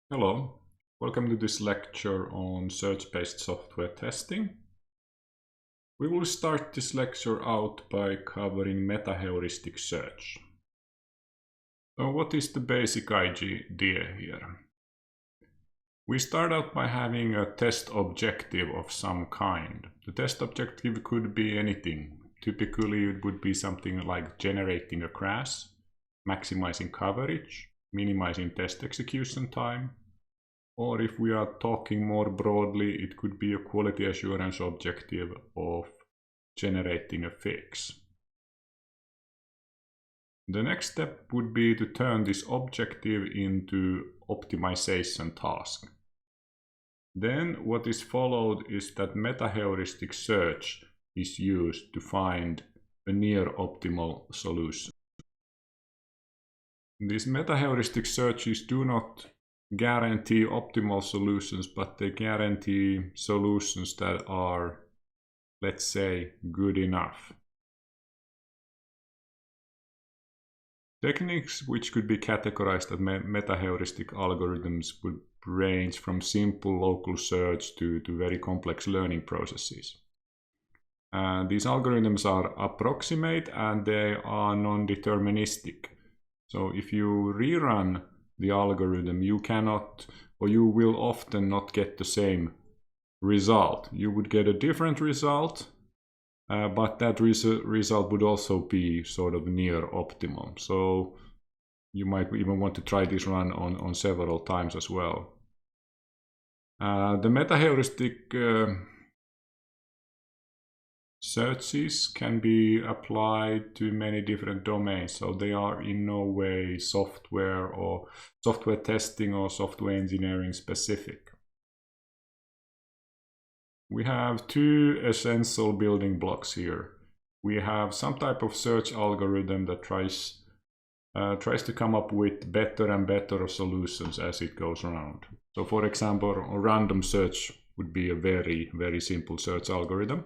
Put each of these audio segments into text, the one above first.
Hello, welcome to this lecture on search-based software testing. We will start this lecture out by covering meta-heuristic search. So what is the basic idea here? We start out by having a test objective of some kind. The test objective could be anything. Typically it would be something like generating a crash, maximizing coverage, minimizing test execution time, or if we are talking more broadly, it could be a quality assurance objective of generating a fix. The next step would be to turn this objective into optimization task. Then what is followed is that meta-heuristic search is used to find a near optimal solution. These meta-heuristic searches do not guarantee optimal solutions, but they guarantee solutions that are, let's say, good enough. Techniques which could be categorized as meta-heuristic algorithms would range from simple local search to very complex learning processes. These algorithms are approximate and they are non-deterministic. So if you rerun the algorithm, you cannot, or you will often not get the same result. You would get a different result, but that result would also be sort of near optimum. So you might even want to try this run on several times as well. The meta-heuristic searches can be applied to many different domains, so they are in no way software or software testing or software engineering specific. We have two essential building blocks here. We have some type of search algorithm that tries to come up with better and better solutions as it goes around. So for example, a random search would be a very, very simple search algorithm.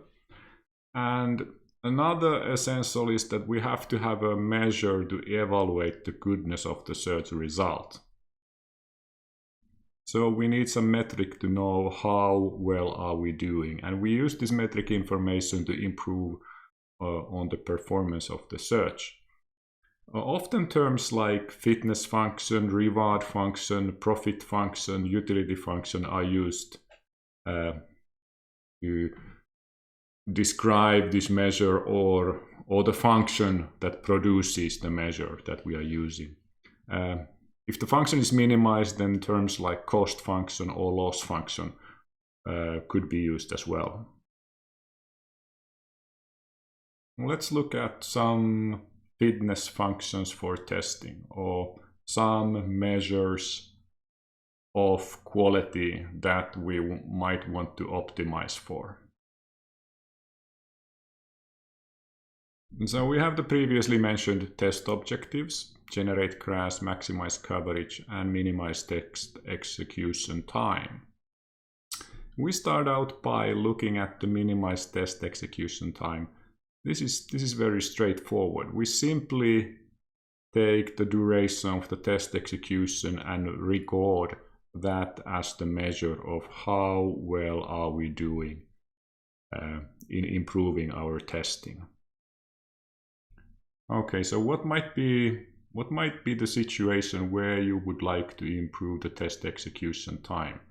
And another essential is that we have to have a measure to evaluate the goodness of the search result. So we need some metric to know how well are we doing. And we use this metric information to improve on the performance of the search. Often terms like fitness function, reward function, profit function, utility function are used to describe this measure or the function that produces the measure that we are using. If the function is minimized, then terms like cost function or loss function could be used as well. Let's look at some fitness functions for testing or some measures of quality that we might want to optimize for. So we have the previously mentioned test objectives: generate crash, maximize coverage, and minimize test execution time. We start out by looking at the minimize test execution time. This is very straightforward. We simply take the duration of the test execution and record that as the measure of how well are we doing in improving our testing. Okay, so what might be the situation where you would like to improve the test execution time?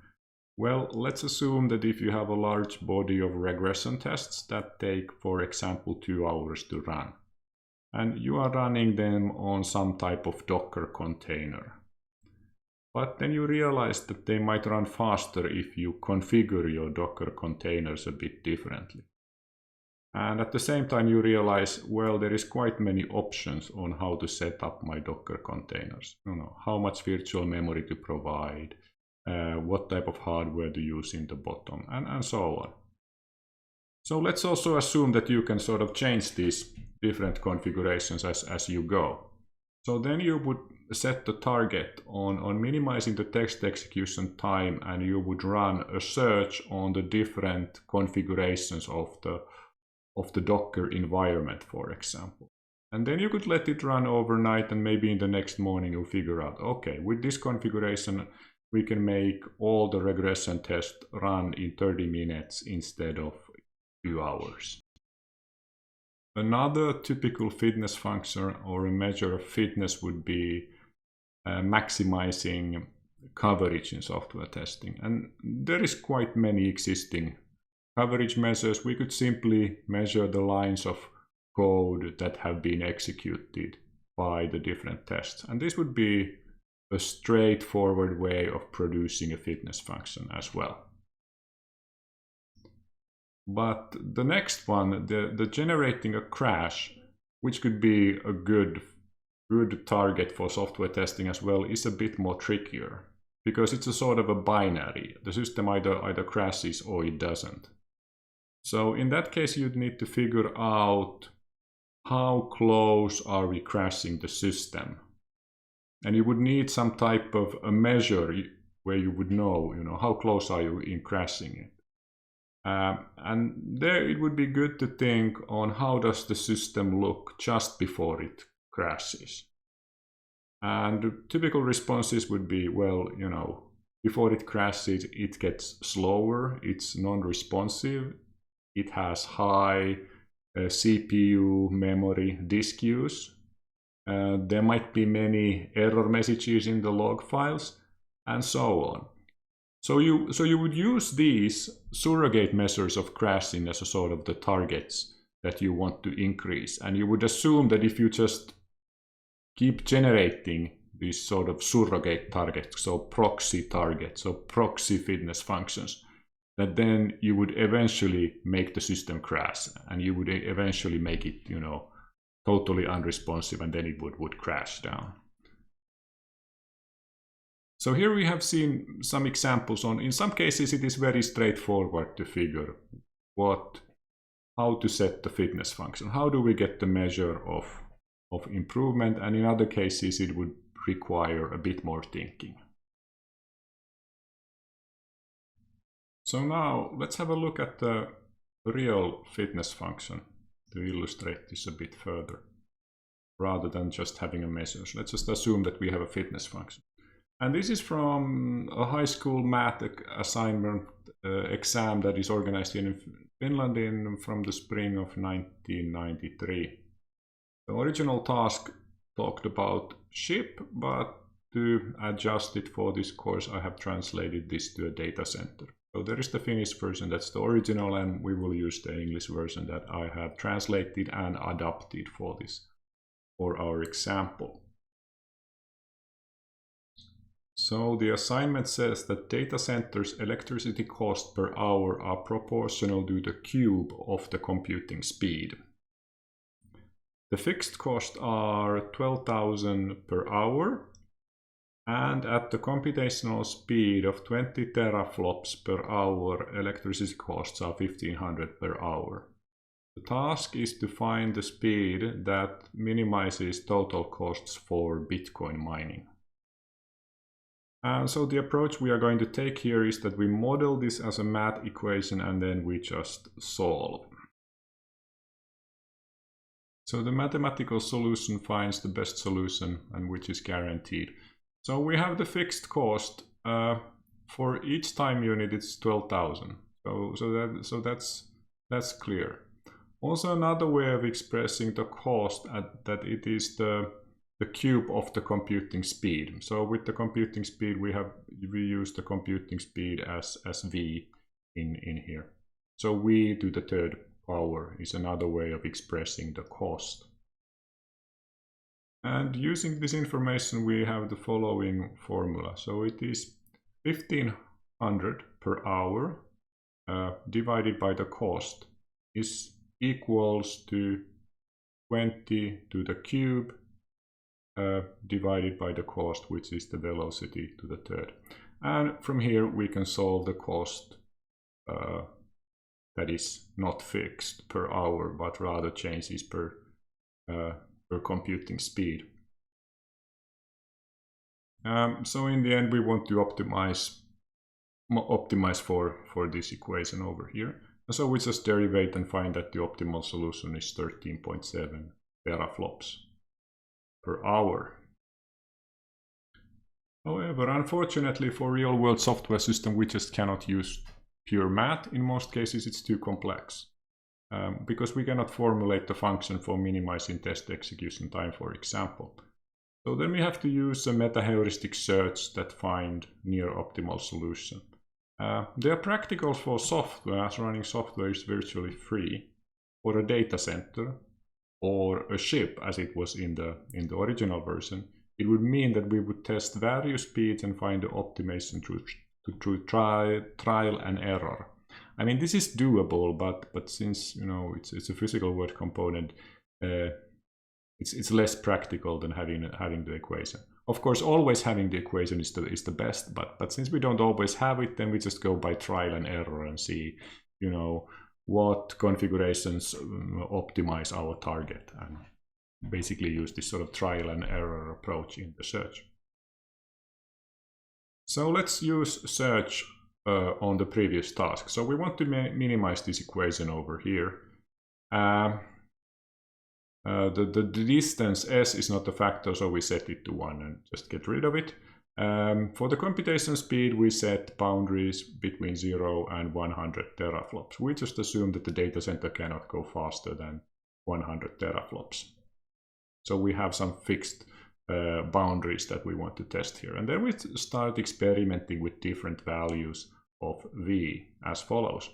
Well, let's assume that if you have a large body of regression tests that take, for example, 2 hours to run, and you are running them on some type of Docker container. But then you realize that they might run faster if you configure your Docker containers a bit differently. And at the same time you realize, well, there is quite many options on how to set up my Docker containers. How much virtual memory to provide, what type of hardware to use in the bottom, and so on. So let's also assume that you can sort of change these different configurations as you go. So then you would set the target on minimizing the text execution time, and you would run a search on the different configurations of the Docker environment, for example. And then you could let it run overnight, and maybe in the next morning you figure out, okay, with this configuration we can make all the regression tests run in 30 minutes instead of 2 hours. Another typical fitness function or a measure of fitness would be maximizing coverage in software testing. And there is quite many existing coverage measures. We could simply measure the lines of code that have been executed by the different tests. And this would be a straightforward way of producing a fitness function as well. But the next one, the generating a crash, which could be a good target for software testing as well, is a bit more trickier because it's a sort of a binary. The system either crashes or it doesn't. So in that case, you'd need to figure out how close are we crashing the system. And you would need some type of a measure where you would know, how close are you in crashing it. And there it would be good to think on how does the system look just before it crashes. And typical responses would be, well, before it crashes, it gets slower, it's non-responsive, it has high CPU, memory, disk use. There might be many error messages in the log files, and so on. So you would use these surrogate measures of crashing as a sort of the targets that you want to increase. And you would assume that if you just keep generating these sort of surrogate targets, so proxy targets, so proxy fitness functions, that then you would eventually make the system crash, and you would eventually make it, totally unresponsive, and then it would crash down. So here we have seen some examples on, in some cases it is very straightforward to figure how to set the fitness function. How do we get the measure of improvement, and in other cases it would require a bit more thinking. So now let's have a look at the real fitness function to illustrate this a bit further, rather than just having a measure. So let's just assume that we have a fitness function. And this is from a high school math assignment exam that is organized in Finland from the spring of 1993. The original task talked about ship, but to adjust it for this course, I have translated this to a data center. So there is the Finnish version, that's the original, and we will use the English version that I have translated and adapted for our example. So the assignment says that data centers' electricity cost per hour are proportional to the cube of the computing speed. The fixed costs are 12,000 per hour, and at the computational speed of 20 teraflops per hour, electricity costs are 1,500 per hour. The task is to find the speed that minimizes total costs for Bitcoin mining. And so the approach we are going to take here is that we model this as a math equation and then we just solve. So the mathematical solution finds the best solution and which is guaranteed. So we have the fixed cost for each time unit, it's 12,000. So that's clear. Also another way of expressing the cost that it is the cube of the computing speed. So with the computing speed we use the computing speed as v in here. So v to the third power is another way of expressing the cost. And using this information we have the following formula. So it is 1,500 per hour divided by the cost is equals to 20 to the cube divided by the cost, which is the velocity to the third. And from here we can solve the cost that is not fixed per hour, but rather changes per computing speed. So in the end we want to optimize for this equation over here. And so we just derivate and find that the optimal solution is 13.7 teraflops per hour. However, unfortunately for real-world software system, we just cannot use pure math. In most cases, it's too complex. Because we cannot formulate the function for minimizing test execution time, for example. So then we have to use a meta-heuristic search that find near optimal solution. They are practical for software, as running software is virtually free, or a data center, or a ship, as it was in the original version. It would mean that we would test various speeds and find the optimization through trial and error. I mean, this is doable, but since it's a physical world component, it's less practical than having the equation. Of course, always having the equation is the best, but since we don't always have it, then we just go by trial and error and see, what configurations optimize our target, and basically use this sort of trial and error approach in the search. So let's use search on the previous task. So we want to minimize this equation over here. The distance s is not a factor, so we set it to 1 and just get rid of it. For the computation speed, we set boundaries between 0 and 100 teraflops. We just assume that the data center cannot go faster than 100 teraflops. So we have some fixed boundaries that we want to test here. And then we start experimenting with different values of v as follows.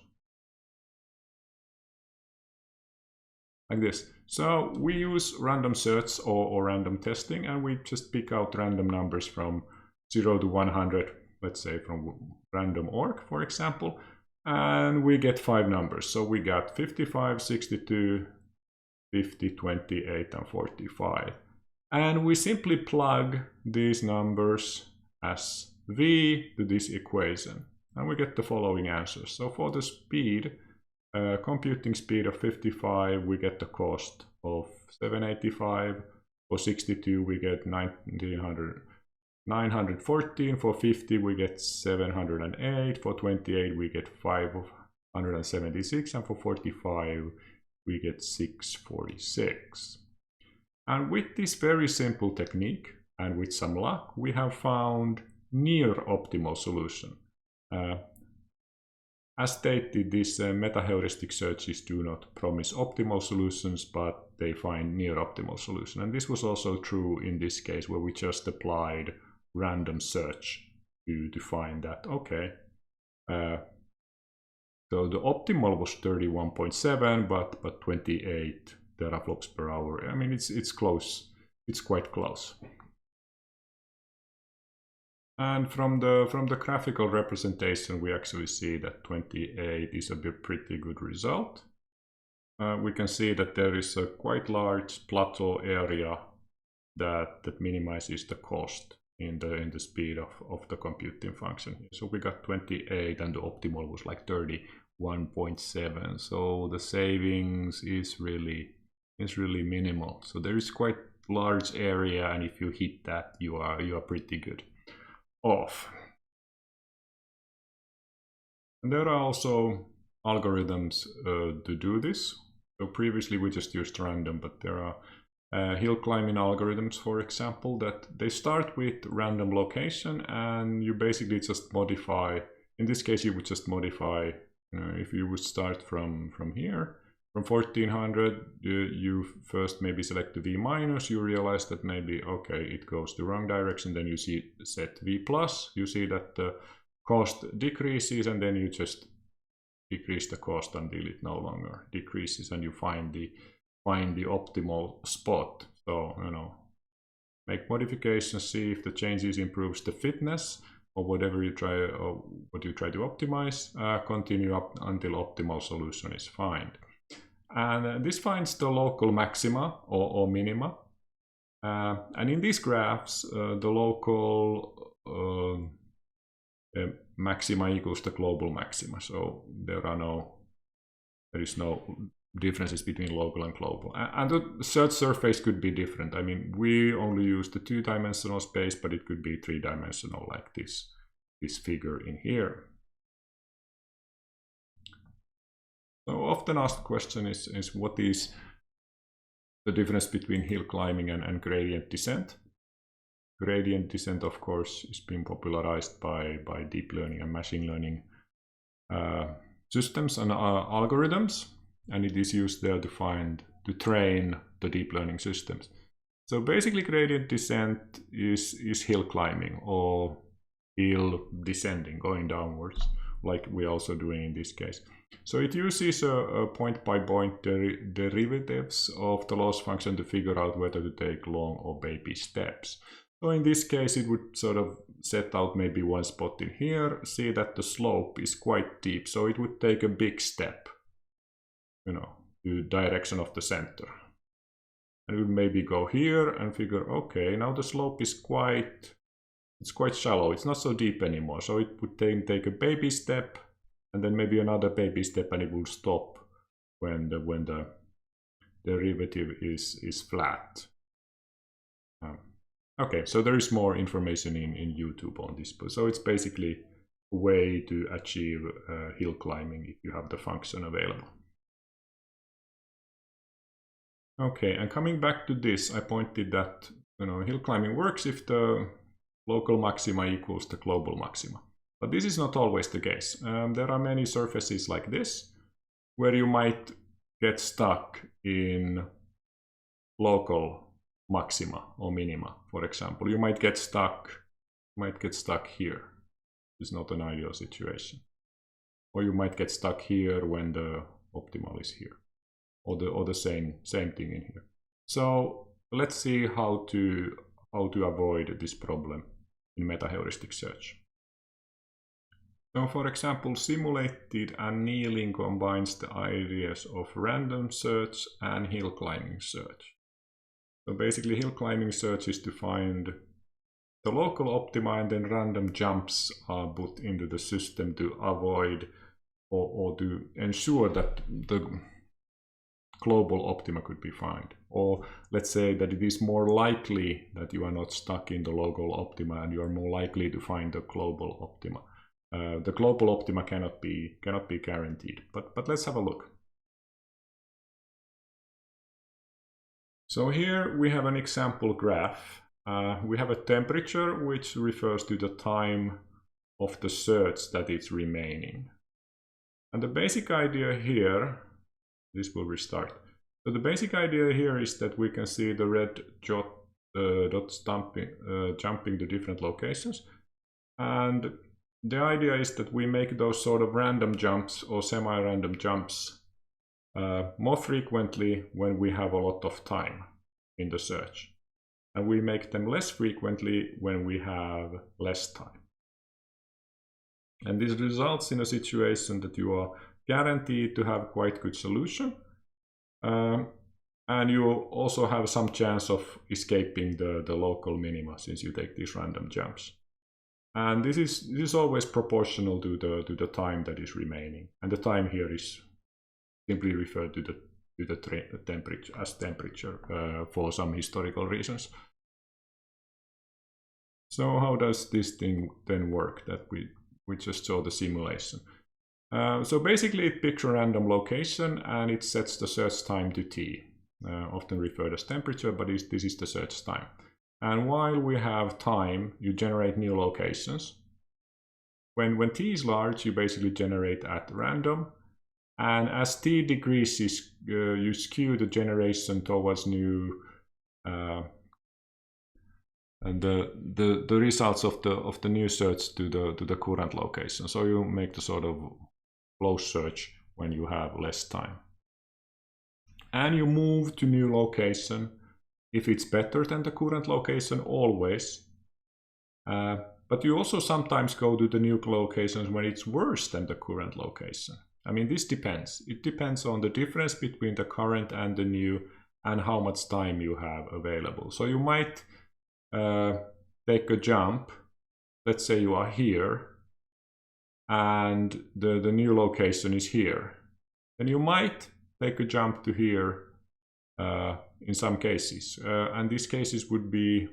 Like this. So we use random search or random testing, and we just pick out random numbers from 0 to 100, let's say from random org, for example, and we get 5 numbers. So we got 55, 62, 50, 28, and 45. And we simply plug these numbers as v to this equation, and we get the following answers. So for the speed, computing speed of 55, we get the cost of 785. For 62, we get 914. For 50, we get 708. For 28, we get 576. And for 45, we get 646. And with this very simple technique, and with some luck, we have found near optimal solution. As stated, these meta-heuristic searches do not promise optimal solutions, but they find near optimal solution. And this was also true in this case, where we just applied random search to find that, okay, so the optimal was 31.7, but 28 teraflops per hour. I mean, it's close. It's quite close. And from the graphical representation, we actually see that 28 is a pretty good result. We can see that there is a quite large plateau area that minimizes the cost in the speed of the computing function. So we got 28, and the optimal was like 31.7. So the savings is really minimal. So there is quite large area, and if you hit that, you are pretty good off. And there are also algorithms to do this. So previously we just used random, but there are hill climbing algorithms, for example, that they start with random location, and you basically just modify. In this case, you would just modify. If you would start from here, from 1400, you first maybe select the v minus. You realize that maybe, okay, it goes the wrong direction. Then you set v plus. You see that the cost decreases, and then you just decrease the cost until it no longer decreases, and you find the optimal spot. So make modifications, see if the changes improves the fitness or whatever you try, or what you try to optimize. Continue up until optimal solution is found. And this finds the local maxima or minima. And in these graphs, the local maxima equals the global maxima. So there is no differences between local and global. And the search surface could be different. I mean, we only use the 2-dimensional space, but it could be 3-dimensional, like this figure in here. So often asked question is what is the difference between hill climbing and gradient descent? Gradient descent, of course, is being popularized by deep learning and machine learning systems and algorithms, and it is used there to train the deep learning systems. So basically gradient descent is hill climbing or hill descending, going downwards, like we're also doing in this case. So it uses a point-by-point derivatives of the loss function to figure out whether to take long or baby steps. So in this case, it would sort of set out maybe one spot in here, see that the slope is quite deep, so it would take a big step, you know, to the direction of the center. And we would maybe go here and figure, okay, now the slope is quite shallow, it's not so deep anymore, so it would take a baby step, and then maybe another baby step, and it will stop when the derivative is flat. Okay, so there is more information in YouTube on this, so it's basically a way to achieve hill climbing if you have the function available. Okay, and coming back to this, I pointed that, you know, hill climbing works if the local maxima equals the global maxima. But this is not always the case. There are many surfaces like this where you might get stuck in local maxima or minima, for example. You might get stuck here. It's not an ideal situation. Or you might get stuck here when the optimal is here. Or the same thing in here. So let's see how to avoid this problem in meta-heuristic search. So for example, simulated annealing combines the ideas of random search and hill climbing search. So basically hill climbing search is to find the local optima, and then random jumps are put into the system to avoid or to ensure that the global optima could be found. Or let's say that it is more likely that you are not stuck in the local optima and you are more likely to find the global optima. The global optima cannot be guaranteed, but let's have a look. So here we have an example graph. We have a temperature which refers to the time of the search that it's remaining. And the basic idea here, this will restart. So the basic idea here is that we can see the red dots jumping to different locations. And the idea is that we make those sort of random jumps or semi-random jumps more frequently when we have a lot of time in the search. And we make them less frequently when we have less time. And this results in a situation that you are guaranteed to have quite good solution. And you also have some chance of escaping the local minima since you take these random jumps. And this is always proportional to the time that is remaining. And the time here is simply referred to the temperature as temperature for some historical reasons. So how does this thing then work that we just saw the simulation? So basically it picks a random location and it sets the search time to t, often referred as temperature, but this is the search time. And while we have time, you generate new locations. When t is large, you basically generate at random. And as t decreases, you skew the generation towards new and the results of the new search to the current location. So you make the sort of close search when you have less time. And you move to new location if it's better than the current location always. But you also sometimes go to the new locations when it's worse than the current location. I mean, this depends. It depends on the difference between the current and the new and how much time you have available. So you might take a jump. Let's say you are here and the new location is here. Then you might take a jump to here in some cases. And these cases would be,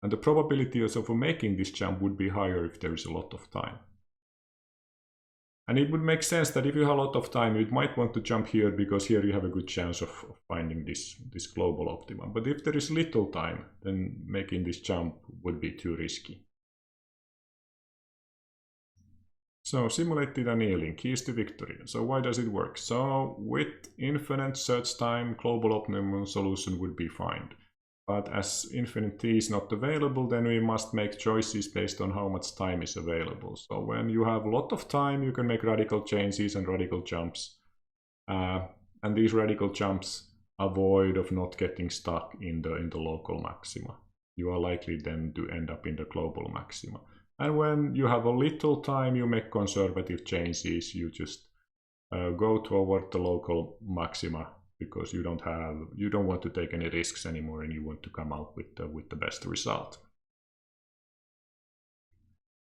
and the probability of making this jump would be higher if there is a lot of time. And it would make sense that if you have a lot of time, you might want to jump here because here you have a good chance of finding this global optima. But if there is little time, then making this jump would be too risky. So simulated annealing, keys to victory. So why does it work? So with infinite search time, global optimum solution would be found. But as infinite t is not available, then we must make choices based on how much time is available. So when you have a lot of time, you can make radical changes and radical jumps. And these radical jumps avoid of not getting stuck in the local maxima. You are likely then to end up in the global maxima. And when you have a little time, you make conservative changes. You just go toward the local maxima, because you don't want to take any risks anymore, and you want to come out with the best result.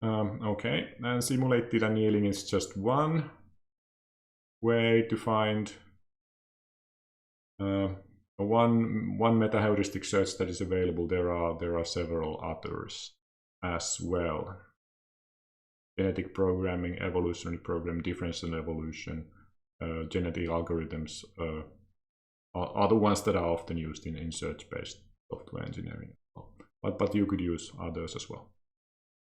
Okay, and simulated annealing is just one way to find one meta heuristic search that is available. There are several others as well. Genetic programming, evolutionary program, differential evolution, genetic algorithms are the ones that are often used in search-based software engineering. But you could use others as well.